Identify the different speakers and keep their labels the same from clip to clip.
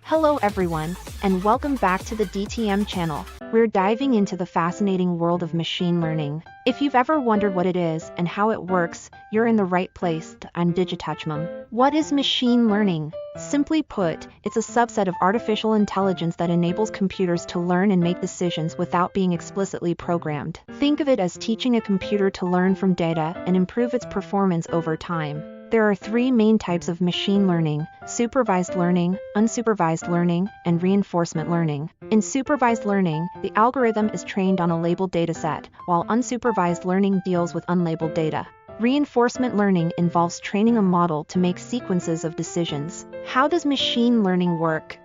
Speaker 1: Hello everyone, and welcome back to the DTM channel. We're diving into the fascinating world of machine learning. If you've ever wondered what it is and how it works, you're in the right place. I'm Digitouchmom. What is machine learning? Simply put, it's a subset of artificial intelligence that enables computers to learn and make decisions without being explicitly programmed. Think of it as teaching a computer to learn from data and improve its performance over time. There are three main types of machine learning: supervised learning, unsupervised learning, and reinforcement learning. In supervised learning, the algorithm is trained on a labeled dataset, while unsupervised learning deals with unlabeled data. Reinforcement learning involves training a model to make sequences of decisions. How does machine learning work?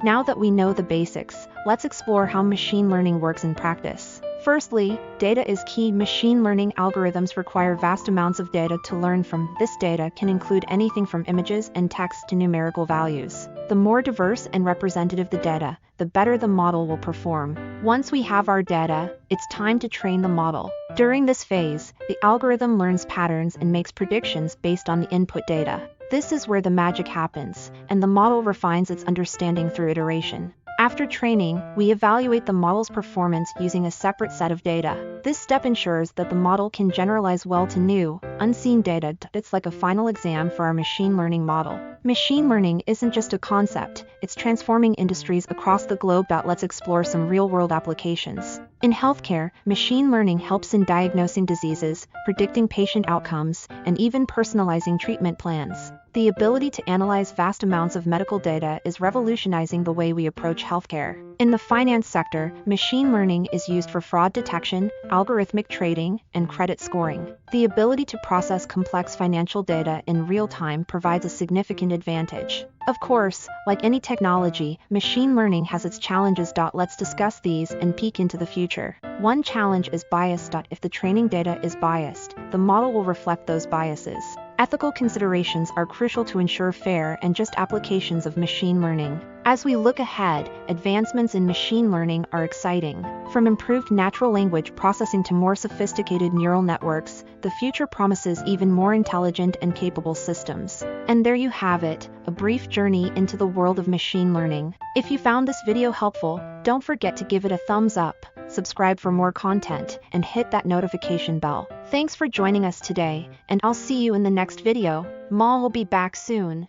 Speaker 1: Now that we know the basics, let's explore how machine learning works in practice. Firstly, data is key. Machine learning algorithms require vast amounts of data to learn from. This data can include anything from images and text to numerical values. The more diverse and representative the data, the better the model will perform. Once we have our data, it's time to train the model. During this phase, the algorithm learns patterns and makes predictions based on the input data. This is where the magic happens, and the model refines its understanding through iteration. After training, we evaluate the model's performance using a separate set of data. This step ensures that the model can generalize well to new, unseen data. It's like a final exam for our machine learning model. Machine learning isn't just a concept, it's transforming industries across the globe. Let's explore some real-world applications. In healthcare, machine learning helps in diagnosing diseases, predicting patient outcomes, and even personalizing treatment plans. The ability to analyze vast amounts of medical data is revolutionizing the way we approach healthcare. In the finance sector, machine learning is used for fraud detection, algorithmic trading, and credit scoring. The ability to process complex financial data in real time provides a significant advantage. Of course, like any technology, machine learning has its challenges. Let's discuss these and peek into the future. One challenge is bias. If the training data is biased, the model will reflect those biases. Ethical considerations are crucial to ensure fair and just applications of machine learning. As we look ahead, advancements in machine learning are exciting. From improved natural language processing to more sophisticated neural networks, the future promises even more intelligent and capable systems. And there you have it, a brief journey into the world of machine learning. If you found this video helpful, don't forget to give it a thumbs up, subscribe for more content, and hit that notification bell. Thanks for joining us today, and I'll see you in the next video. Mom will be back soon.